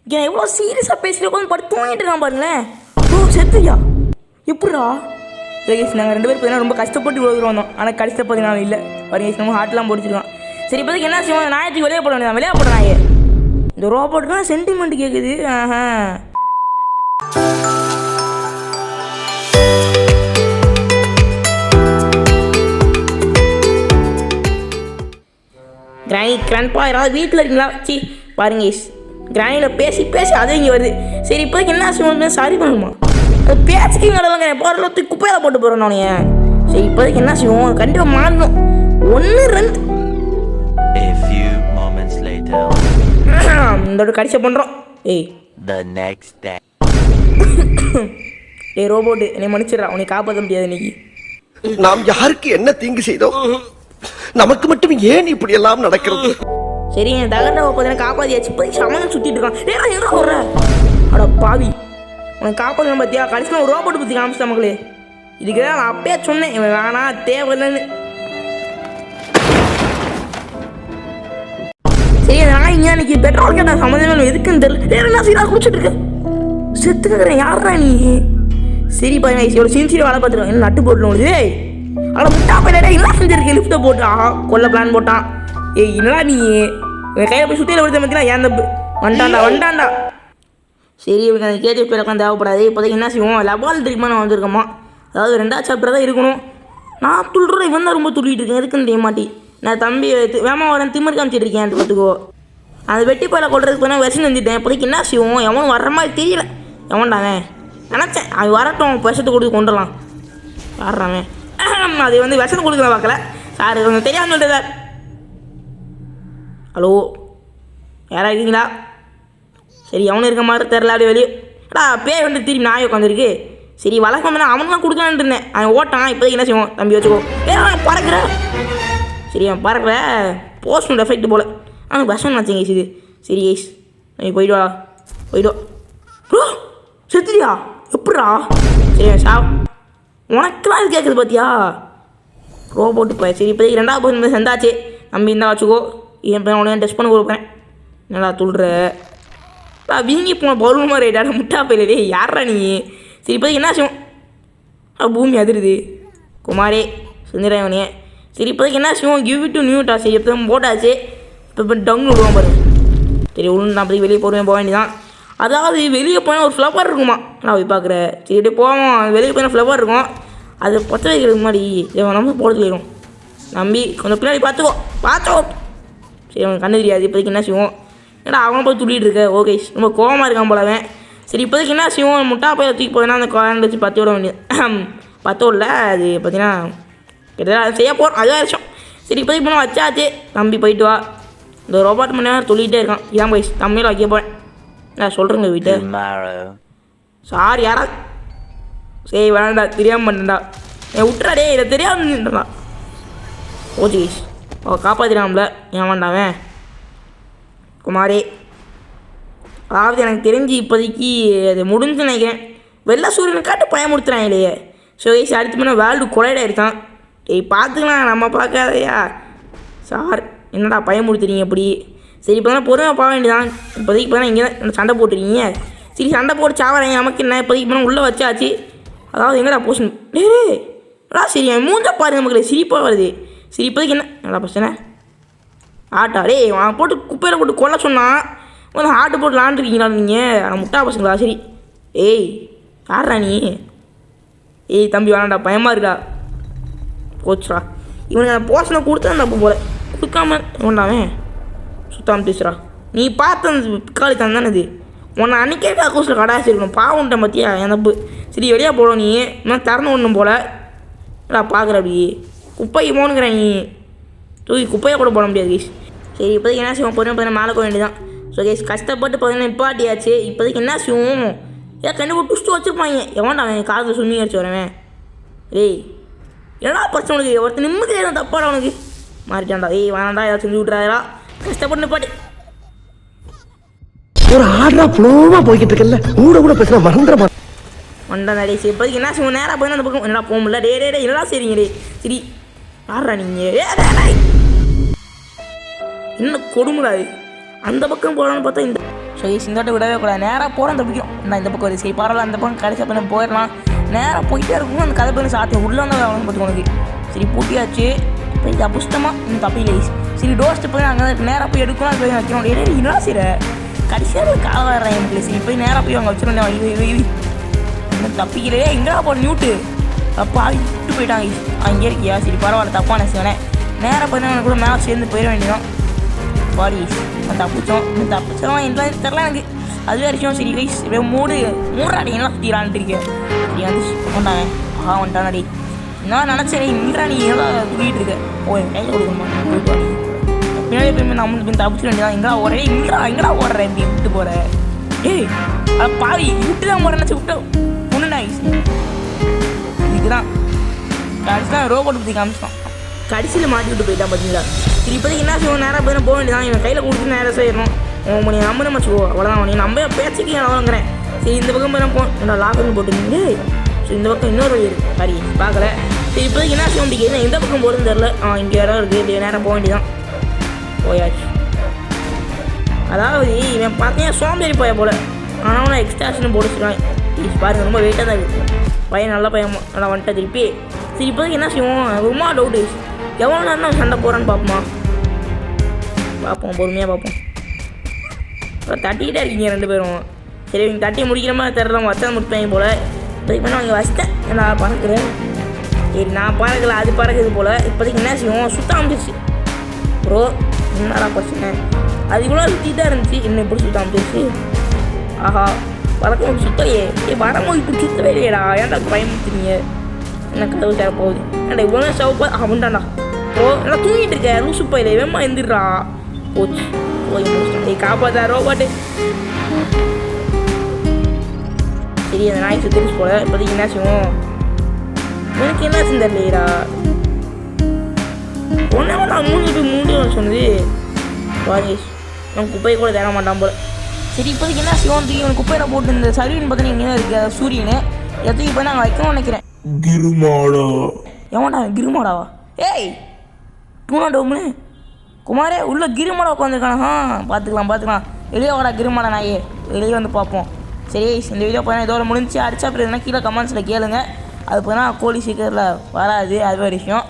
ஏன் எவ்வளோ சீரியஸாக பேசிட்டு உட்காந்து படுத்து தூங்கிட்டு இருக்கான் பாருங்களேன். ஓ செத்துயா எப்படா? கைஸ் நாங்கள் 2 பேர் பார்த்தீங்கன்னா ரொம்ப கஷ்டப்பட்டு இவ்வளோ வந்தோம். ஆனால் கடைசியில் பார்த்தீங்கன்னா இல்லை பாருங்க நம்ம ஹார்ட்லாம் போடிச்சிருக்கோம். சரி இப்போதைக்கு என்ன செய்வோம், நாயத்துக்கு வெளியே போட வேண்டியதான். வெளியே போட நாயே இந்த ரோபோட்டுலாம் சென்டிமெண்ட் கேட்குது. கிராணி கிராண்ட்பா யாராவது வீட்டில் இருக்கீங்களா? சி பாருங்க கிராணியில் பேசி பேசி அது இங்கே வருது. சரி இப்போதைக்கு என்ன செய்வோம், சாரி பண்ணுமா அது பேசிக்கிங்க நடலங்க போகிற குப்பையில் போட்டு போகிறோம் நானே. சரி இப்போதைக்கு என்ன செய்வோம், கண்டிப்பாக மாறணும். 1 2 இந்த கடிச்ச பண்ணுறோம். ஏய் ரோபோட்டு என்னை மன்னிச்சிடறா, உன்னை காப்பாற்ற முடியாது இன்னைக்கு. நாம் யாருக்கு என்ன தீங்கு செய்தோம், நமக்கு மட்டும் ஏன் இப்படி எல்லாம் நடக்கிறது? சரி என் தகண்டாவை பார்த்தீங்கன்னா காப்பாற்றியாச்சு. இப்போதைக்கு சமயம் சுற்றிட்டு இருக்கான். எங்க போடுற அட பாவி, உனக்கு காப்பாற்ற பார்த்தியா? கடைசியில் ஒரு ரோபோட்டு பற்றி காமிச்சிட்டா மக்களே. இதுக்கு தான் நான் அப்பயே சொன்னேன் இவன் வேணா தேவையில்லைன்னு. சரி நான் இங்கே அன்னைக்கு பெட்ரோல் கேட்டால் சம்மந்தமே எதுக்குன்னு தெரியல. என்ன சீராக குடிச்சிட்டு இருக்க செத்துக்கிறேன் யாரா நீ? சரி பாருங்க எவ்வளோ சின்சியர் வேலை பார்த்துருக்கோம். என்ன நட்டு போட்டு விடுது. அவ்வளோ முட்டா பையடா என்ன செஞ்சிருக்கு, லிஃப்ட்டை போட்டு கொல்ல பிளான் போட்டான். ஏய் என்னடா நீ கையில் போய் சுற்றியில் விடுத்த பார்த்தீங்கன்னா ஏன் தப்பு வண்டாண்டா. சரி இவங்க அந்த கேஜி பேரக்கம் தேவைப்படாது. இப்போதைக்கு என்ன செய்வோம், லெபால் ட்ரீட்மெண்ட் வந்திருக்கோமா, அதாவது 2வது சாப்டர் தான் இருக்கணும். நான் துள்ளுறேன், இவன் தான் ரொம்ப துள்ளிட்டு இருக்கேன். எதுக்குன்னு தெரிய மாட்டி. நான் தம்பி வேமா வரேன் திமிர் காமிச்சிட்டு இருக்கேன். பார்த்துக்கோ அந்த வெட்டி பயில கொள்றதுக்கு போனால் விஷம் வந்துட்டேன். இப்போதைக்கு என்ன செய்வோம், எவனும் வர்ற மாதிரி தெரியல. எவன்டாங்க நினச்சேன் அவன் வரட்டும், விஷத்தை கொடுத்து கொண்டுடலாம். வர்றாங்க அது வந்து விஷத்தை கொடுக்கலாம் பார்க்கல சார், கொஞ்சம் தெரியாமல் சொல்லிட்டு சார். ஹலோ யாராக இருக்கீங்களா? சரி அவனும் இருக்க மாதிரி தெரில. அப்படியே வெளியே பேர் வந்து திரும்பி நாய் உட்காந்துருக்கு. சரி வழக்கம் அவனுக்குலாம் கொடுக்கலான்னு இருந்தேன். அவன் ஓட்டான். இப்போதைக்கு என்ன செய்வோம், தம்பி வச்சுக்கோ. பறக்கிற சரி அவன் பறக்கிற போஸ்ட் எஃபெக்ட் போல். ஆனால் விஷம் ஆச்சுங்க இது. சரி ஏஸ் நீ போயிடுவா ப்ரோ செத்துறியா எப்படா? சரி சா உனக்கெல்லாம் இது கேட்குது பார்த்தியா ரோபோட்டு போய். சரி இப்போதைக்கு 2வது போய் செந்தாச்சு. நம்பி இருந்தால் வச்சுக்கோ. என் பையன் உடனே டெஸ்ட் பண்ண கொடுப்பேன். நல்லா துள்ளுற வீங்கி போன பவுலுமா ரைட்டா முட்டா பயிலே யாரா நீ? சரி இப்போதைக்கு என்ன செய்வோம், பூமி அதிருது குமாரே சுந்தரவனே. சரி இப்போதைக்கு என்ன செய்வோம், கிவ் இட் டு நியூட்டா. சரி இப்போ போட்டாச்சு. இப்போ டவுன் விடுவோம் பாரு. சரி ஒன்று நான் வெளியே போக வேண்டியதான். அதாவது வெளியே போனால் ஒரு ஃப்ளவர் இருக்குமா, நான் போய் பார்க்குறேன். சரி இப்படி போவோம், வெளியே போனால் ஃப்ளவர் இருக்கும். அது பற்ற வைக்கிறதுக்கு முன்னாடி நம்ம போட சொல்லிடும். நம்பி கொஞ்சம் பின்னாடி பார்த்துக்கோ. சரி அவனுக்கு கண்ணு தெரியாது. இப்போதைக்கு என்ன செய்வோம், ஏன்னா அவனை போய் துள்ளிட்டு இருக்க. ஓகே ரொம்ப கோவமாக இருக்கான் போலவன். சரி இப்போதைக்கு என்ன செய்வோம், முட்டா பையில தூக்கி போதுன்னா அந்த குழந்தை வச்சு 10 விட வேண்டியது. 10 இல்லை அது பார்த்தீங்கன்னா கிட்டத்தட்ட அதை செய்ய போகிறோம். அதுதான் விஷயம். சரி இப்போதைக்கு போனால் வச்சாச்சு. தம்பி போயிட்டு வா. இந்த ரோபோட் மணி நேரம் துள்ளிகிட்டே இருக்கான். இதான் போய் தமிழில் வைக்க போகிறேன். நான் சொல்கிறேங்க வீட்டு சாரி யாராவது. சரி வேணாண்டா தெரியாமல் பண்ணா என் விட்டுறாடே, இதை தெரியாமல் ஓகே அவள் காப்பாற்றிடாமல ஏன் வேண்டாவேன் குமாரே. அதாவது எனக்கு தெரிஞ்சு இப்போதைக்கு அது முடிஞ்சு நினைக்கிறேன். வெள்ளை சூரியனை காட்டு பயமுறுத்துறான் இல்லையே. ஸோ வயசு அடுத்து பண்ண வேர்ல்டு கொலைடாக இருக்கான். டேய் பார்த்துக்கலாம் நம்ம பார்க்காதையா சார், என்னடா பயமுறுத்துறீங்க அப்படி? சரி இப்போ தான் பொறுமையாக பார்க்க வேண்டியதான். இப்போதைக்கு இப்போ தான் இங்கே தான் சண்டை போட்டுருக்கீங்க. சரி சண்டை போட்டு சாவறீங்க நமக்கு என்ன? இப்போதைக்கு இப்போ உள்ளே வச்சாச்சு. அதாவது எங்கடா போஷன் டேடா சரி மூஞ்ச பாருங்க நமக்கு சிரிப்பாக வருது. சரி இப்போதைக்கு என்னடா பிரச்சனை ஆட்டா? டேய் அவன் போட்டு குப்பையில் போட்டு கொல்ல சொன்னான். வந்து ஆட்டு போட்டு விளாண்டுருக்கீங்களா நீங்கள்? ஆனால் முட்டா பசங்களா? சரி ஏய் யாரா நீ? ஏய் தம்பி வேணாண்டா பயமாக இருக்கா போச்சுடா. இவனுக்கு அந்த போஷனை கொடுத்தா தப்பு போல கொடுக்காம வேண்டாமே சுத்தாம பேசுகிறா. நீ பார்த்த அந்த பிக்காளி தான் தானே இது. உன்னை அன்றைக்கே கூசில் கடாச்சிருக்கணும். பாவன்ட்ட பார்த்தியா என் தப்பு. சரி வெளியே போடும் நீ இன்னும் திறந்து ஒன்றும் போல பார்க்குற அப்படி குப்பைக்கு போனுங்கிறேன். நீ தூக்கி குப்பையை கூட போட முடியாது கேஸ். சரி இப்போதைக்கு என்ன செய்வோம், பொறுமை பார்த்தீங்கன்னா மேலே போக வேண்டியதான். ஸோ கேஸ் கஷ்டப்பட்டு பார்த்தீங்கன்னா நிப்பாட்டியாச்சு. இப்போதைக்கு என்ன செய்வோம், ஏன் கண்டிப்பாக டுஸ்ட்டு வச்சுருப்பாங்க. எவன்டா அவன் காதில் சுண்ணி அடிச்சு வரவேன். ஏய் என்னடா பிரச்சனை உனக்கு? ஒருத்தர் நிம்மதி எதுவும் தப்பாடா உனக்கு மாறிட்டான்டா. ஏய் வேணாண்டா ஏதாவது செஞ்சு விட்றாரா கஷ்டப்பட்டு நிப்பாட்டி. ஒரு ஆர்டரா ஃப்ளோவா போய்கிட்டு இருக்கல கூட பேசுனா மறந்துட வண்டா நடே. சரி இப்போதைக்கு என்ன செய்வோம், நேராக போய் அந்த பக்கம் என்னடா போக முடியல. டே என்னடா சரிங்க டே. சரி யாரா நீங்கள்? என்ன கொடுமுடாது அந்த பக்கம் போகலான்னு பார்த்தா இந்த ஸோ இந்த வாட்டி விடவே கூடாது. நேராக போகிறோம் தப்பிக்கும். நான் இந்த பக்கம் சரி பரவாயில்ல, அந்த பக்கம் கடைசி பண்ண போயிடலாம். நேராக போயிட்டே இருக்கும். அந்த கதை பண்ணி சாத்தி உள்ளே வந்து அவனுக்கு பார்த்து உனக்கு சரி பூட்டியாச்சு. இப்போ இது அப்புஷ்டமாக இன்னும் தப்பில்லை. சரி டோஸ்ட்டு போய் அங்கே நேராக போய் எடுக்கணும். அது போய் வைக்கணும். என்ன சரி கடைசியாக கால வர்றேன் எனக்கு. சரி போய் நேராக போய் அவங்க வச்சிருந்தேன். இன்னும் தப்பிக்கலையே எங்கடா போட நியூட்டு அப்பா விட்டு போயிட்டாங்க. அங்கே இருக்கியா சரி பரவாயில்ல தப்பான செய்வேன். நேராக போய் எனக்கு கூட மேலே சேர்ந்து போயிட வேண்டியதான். பாடி தப்பிச்சோம். தப்பிச்சோம் என்ன தெரில எனக்கு. அதுவே விஷயம். சரி கைஸ் இப்போ மூடுறாடி என்ன சுற்றிடான்ட்டு இருக்கேன். சரி வந்து கொண்டாங்க. வந்துட்டானடி நான் நினச்சேன் இன்றா நீ எல்லாம் தூக்கிட்டு இருக்க. ஓ என் கையில் கொடுக்கணுமா போயிட்டு வாடி பின்னாடி போய் நம்மளுக்கு போய் தப்பிச்சு வேண்டியதான். எங்கடா ஓடுறேன் எங்கடா ஓடுறேன் இப்படி விட்டு போகிறேன். ஏய் அதை பாவி விட்டு தான் போகிறேன்னு விட்டு ஒன்றுண்ணா இதுதான் கடைசியில் ரோபோட் பற்றி காமிச்சிட்டான். கடைசியில் மாட்டி விட்டு போயிட்டான் பார்த்தீங்களா. சரி இப்போதைக்கு என்ன செய்வோம் நேராக போய் போக வேண்டியதான். இவன் கையில் கொடுத்து நேராக செய்யணும். நீ நம்ப வச்சுக்கோ அவ்வளோதான். நீ நம்ப பேச்சுக்கு நான் வாங்குறேன். சரி இந்த பக்கம் போய் போகணும். என்ன லாக்னு போட்டுருந்தீங்க. ஸோ இந்த பக்கம் இன்னொரு வழி இருக்குது. சரி பார்க்கல. சரி இப்போதைக்கு என்ன செய்ய முடியாது. எந்த பக்கம் போகிறதுன்னு தெரில. இங்கே இடம் இருக்குது. இப்படி நேரம் போக வேண்டியதான். போயாச்சு. அதாவது இவன் பார்த்தீங்கன்னா சோம்பேறி போய போல். ஆனால் நான் எக்ஸ்ட்ராஷன் போட்டுச்சுருவேன். பாருங்கள் ரொம்ப வெயிட்டாக தான் இருக்குது. பையன் நல்ல பையன் நல்லா வந்துட்டேன் திருப்பி. சரி இப்போதைக்கு என்ன செய்வோம் ரொம்ப டவுட்டு. எவ்வளோ நேரம் சண்டை போகிறான்னு பார்ப்போம் பொறுமையாக பார்ப்போம். அப்புறம் தட்டிக்கிட்டே இருக்கீங்க ரெண்டு பேரும். சரி இவங்க தட்டி முடிக்கிற மாதிரி தரலாம் வச்சா முடிப்பாங்க போல். இப்போதைக்கு பண்ண அவங்க வச்சிட்டேன். நான் பறக்கிறேன். சரி நான் பறக்கல அது பறக்குது போல். இப்போதைக்கு என்ன செய்வோம் சுத்த ஆரம்பிச்சிருச்சு. ப்ரோ என்னடா பிரச்சனை. அது இவ்வளோ சுற்றி தான் இருந்துச்சு. இன்னும் இப்படி சுத்த ஆரம்பிச்சிருச்சு. ஆஹா பறக்க சுத்தலையே. வரும்போது இப்படி சுத்தவே இல்லையடா. ஏன்டா பயமுறுத்துறீங்க. என்ன கதவு சேர போகுது. ஏன்டா இவ்வளோ சவப்பா அவன்டாண்டா. ஓ நல்லா தூங்கிட்டு இருக்க லூசு பையில வேமா எந்திரா. போச்சு போய் முடிச்சிட்டேன். காப்பாத்தா ரோபாட்டு. சரி அந்த நாய் சுத்திரிச்சு போல. இப்போதைக்கு என்ன செய்வோம் எனக்கு என்ன செஞ்சா ஒன்றே நான் மூணு சொன்னது வாரிஸ் நம்ம குப்பையை கூட தர மாட்டான் போல. சரி இப்போதைக்கு என்ன செய்வோம் இவன் குப்பையில் போட்டு இந்த சர்வீன் பார்த்தீங்கன்னா இங்கே தான் இருக்குது சூரியனு எத்தனைக்கு போய் நாங்கள் வைக்கணும்னு நினைக்கிறேன். கிருமாடா எவன்டா கிருமாடாவா. ஏய் டூனா டோம்னு குமாரே உள்ள கிருமாடா உட்காந்துருக்கானா. பார்த்துக்கலாம் வெளியே வாடா கிருமாடா நாயே வெளியே வந்து பார்ப்போம். சரி இந்த வீடியோ பார்த்தா இதோட முடிஞ்சு அடிச்சா அப்புறம் எதுனா கீழே கமெண்ட்ஸில் கேளுங்க. அது போனால் கோழி சீக்கிரத்தில் வராது அது ஒரு விஷயம்.